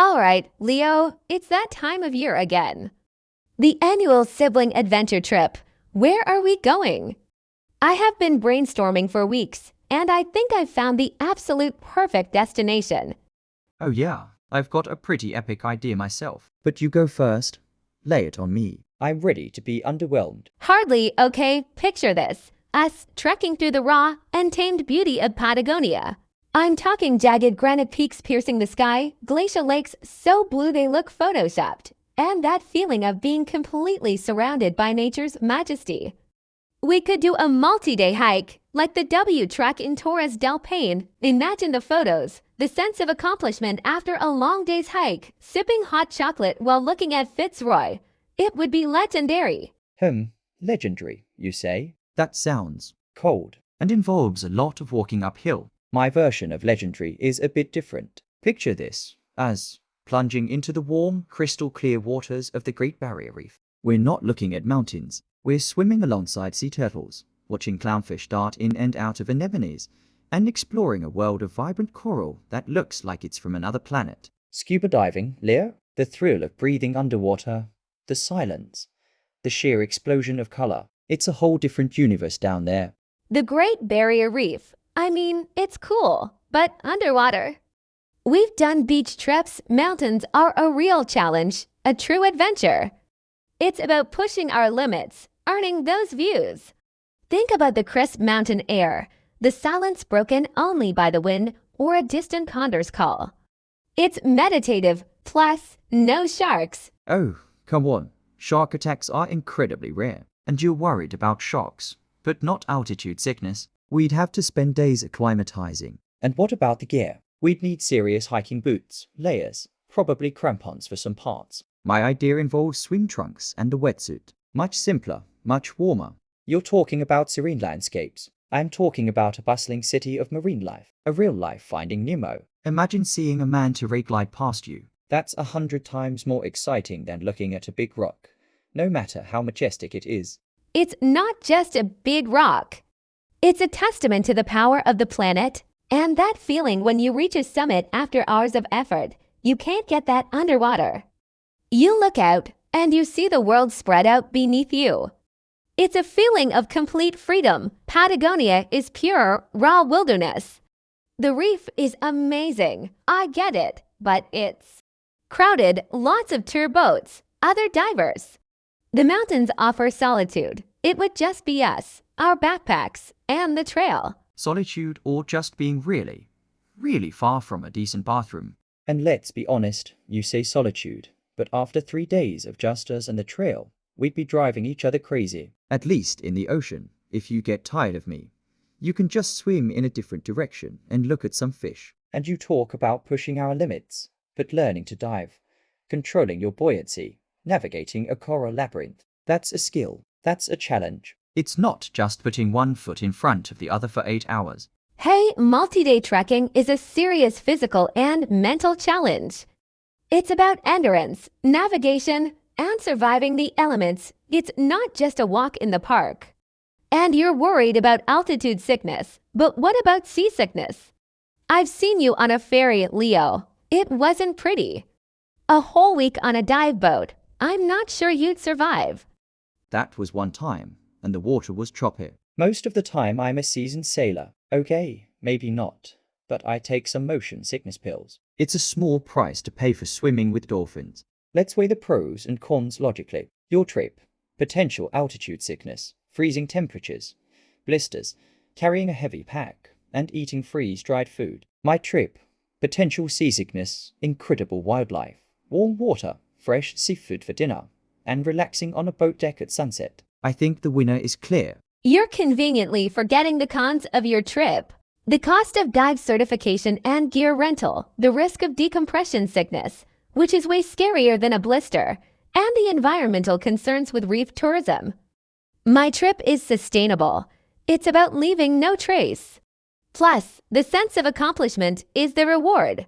All right, Leo, it's that time of year again. The annual sibling adventure trip. Where are we going? I have been brainstorming for weeks, and I think I've found the absolute perfect destination. Oh yeah, I've got a pretty epic idea myself. But you go first. Lay it on me. I'm ready to be underwhelmed. Hardly, okay, picture this. Us trekking through the raw and tamed beauty of Patagonia. I'm talking jagged granite peaks piercing the sky, glacial lakes so blue they look photoshopped, and that feeling of being completely surrounded by nature's majesty. We could do a multi-day hike, like the W Trek in Torres del Paine. Imagine the photos, the sense of accomplishment after a long day's hike, sipping hot chocolate while looking at Fitzroy. It would be legendary. Legendary, you say? That sounds Cold. and involves a lot of walking uphill. My version of legendary is a bit different. Picture this as plunging into the warm, crystal clear waters of the Great Barrier Reef. We're not looking at mountains. We're swimming alongside sea turtles, watching clownfish dart in and out of anemones, and exploring a world of vibrant coral that looks like it's from another planet. Scuba diving, Leo? The thrill of breathing underwater, the silence, the sheer explosion of color. It's a whole different universe down there. The Great Barrier Reef. I mean, it's cool, but underwater. We've done beach trips. Mountains are a real challenge, a true adventure. It's about pushing our limits, earning those views. Think about the crisp mountain air, the silence broken only by the wind or a distant condor's call. It's meditative, plus no sharks. Oh, come on. Shark attacks are incredibly rare, and you're worried about sharks, but not altitude sickness. We'd have to spend days acclimatizing. And what about the gear? We'd need serious hiking boots, layers, probably crampons for some parts. My idea involves swim trunks and a wetsuit. Much simpler, much warmer. You're talking about serene landscapes. I'm talking about a bustling city of marine life, a real life Finding Nemo. Imagine seeing a manta ray glide past you. That's 100 times more exciting than looking at a big rock, no matter how majestic it is. It's not just a big rock. It's a testament to the power of the planet and that feeling when you reach a summit after hours of effort. You can't get that underwater. You look out and you see the world spread out beneath you. It's a feeling of complete freedom. Patagonia is pure, raw wilderness. The reef is amazing. I get it, but it's crowded, lots of tour boats, other divers. The mountains offer solitude. It would just be us, our backpacks, and the trail. Solitude or just being really, really far from a decent bathroom. And let's be honest, you say solitude, but after 3 days of just us and the trail, we'd be driving each other crazy. At least in the ocean, if you get tired of me, you can just swim in a different direction and look at some fish. And you talk about pushing our limits, but learning to dive, controlling your buoyancy, navigating a coral labyrinth. That's a skill. That's a challenge. It's not just putting one foot in front of the other for 8 hours. Hey, multi-day trekking is a serious physical and mental challenge. It's about endurance, navigation, and surviving the elements. It's not just a walk in the park. And you're worried about altitude sickness, but what about seasickness? I've seen you on a ferry, Leo. It wasn't pretty. A whole week on a dive boat. I'm not sure you'd survive. That was one time, and the water was choppy. Most of the time I'm a seasoned sailor. Okay, maybe not, but I take some motion sickness pills. It's a small price to pay for swimming with dolphins. Let's weigh the pros and cons logically. Your trip, potential altitude sickness, freezing temperatures, blisters, carrying a heavy pack, and eating freeze-dried food. My trip, potential seasickness, incredible wildlife, warm water, fresh seafood for dinner, and relaxing on a boat deck at sunset. I think the winner is clear. You're conveniently forgetting the cons of your trip. The cost of dive certification and gear rental, the risk of decompression sickness, which is way scarier than a blister, and the environmental concerns with reef tourism. My trip is sustainable. It's about leaving no trace. Plus, the sense of accomplishment is the reward.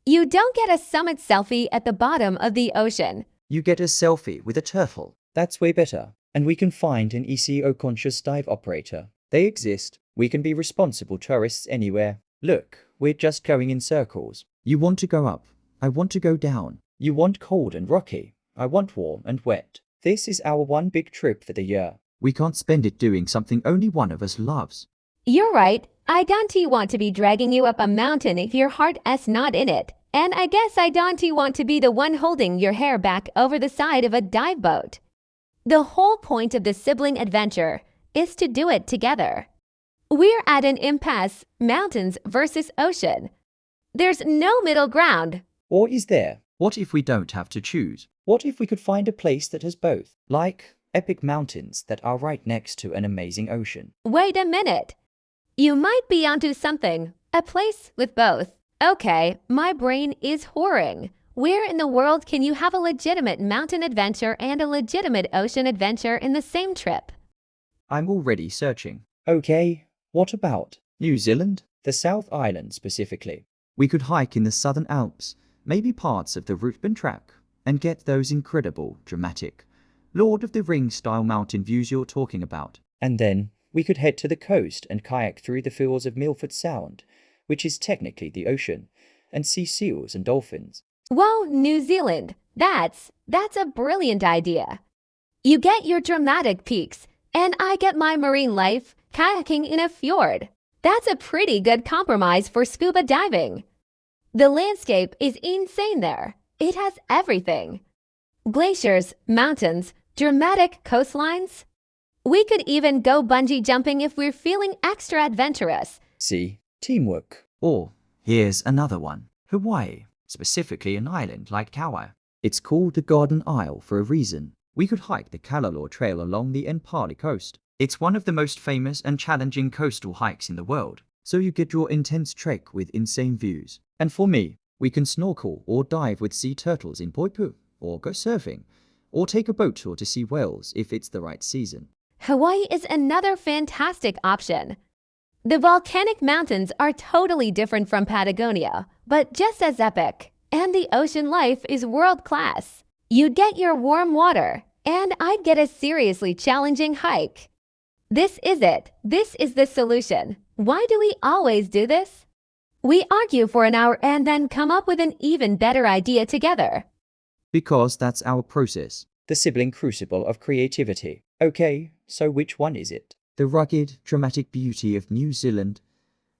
You don't get a summit selfie at the bottom of the ocean. You get a selfie with a turtle. That's way better. And we can find an eco-conscious dive operator. They exist. We can be responsible tourists anywhere. Look, we're just going in circles. You want to go up. I want to go down. You want cold and rocky. I want warm and wet. This is our one big trip for the year. We can't spend it doing something only one of us loves. You're right. I don't want to be dragging you up a mountain if your heart is not in it. And I guess I don't want to be the one holding your hair back over the side of a dive boat. The whole point of the sibling adventure is to do it together. We're at an impasse, mountains versus ocean. There's no middle ground. Or is there? What if we don't have to choose? What if we could find a place that has both? Like epic mountains that are right next to an amazing ocean. Wait a minute. You might be onto something. A place with both. Okay, my brain is whoring. Where in the world can you have a legitimate mountain adventure and a legitimate ocean adventure in the same trip? I'm already searching. Okay, what about New Zealand? the South Island specifically? We could hike in the Southern Alps, maybe parts of the Ruthven Track, and get those incredible, dramatic, Lord of the Rings style mountain views you're talking about. And then we could head to the coast and kayak through the fjords of Milford Sound, which is technically the ocean, and see seals and dolphins. Whoa, New Zealand. That's a brilliant idea. You get your dramatic peaks, and I get my marine life kayaking in a fjord. That's a pretty good compromise for scuba diving. The landscape is insane there. It has everything. Glaciers, mountains, dramatic coastlines. We could even go bungee jumping if we're feeling extra adventurous. See? Teamwork. Or, here's another one. Hawaii, specifically an island like Kauai. It's called the Garden Isle for a reason. We could hike the Kalalua Trail along the Enpali coast. It's one of the most famous and challenging coastal hikes in the world, so you get your intense trek with insane views. And for me, we can snorkel or dive with sea turtles in Poipu, or go surfing, or take a boat tour to see whales if it's the right season. Hawaii is another fantastic option. The volcanic mountains are totally different from Patagonia, but just as epic. And the ocean life is world class. You'd get your warm water, and I'd get a seriously challenging hike. This is it. This is the solution. Why do we always do this? We argue for an hour and then come up with an even better idea together. Because that's our process. The sibling crucible of creativity. Okay, so which one is it? The rugged, dramatic beauty of New Zealand,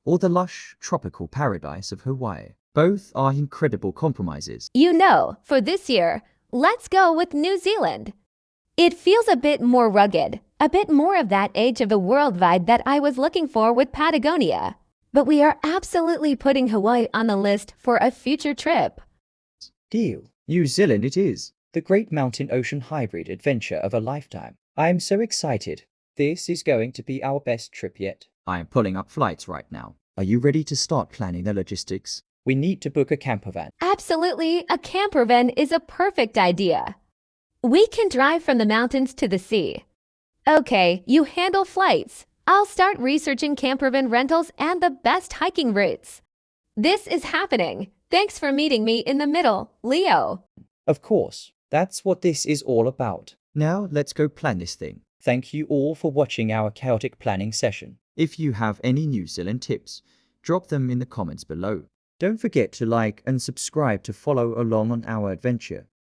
or the lush, tropical paradise of Hawaii. Both are incredible compromises. You know, for this year, let's go with New Zealand. It feels a bit more rugged, a bit more of that age of the world vibe that I was looking for with Patagonia. But we are absolutely putting Hawaii on the list for a future trip. Deal. New Zealand it is. The great mountain-ocean hybrid adventure of a lifetime. I am so excited. This is going to be our best trip yet. I am pulling up flights right now. Are you ready to start planning the logistics? We need to book a camper van. Absolutely, a camper van is a perfect idea. We can drive from the mountains to the sea. Okay, you handle flights. I'll start researching camper van rentals and the best hiking routes. This is happening. Thanks for meeting me in the middle, Leo. Of course, that's what this is all about. Now let's go plan this thing. Thank you all for watching our chaotic planning session. If you have any New Zealand tips, drop them in the comments below. Don't forget to like and subscribe to follow along on our adventure.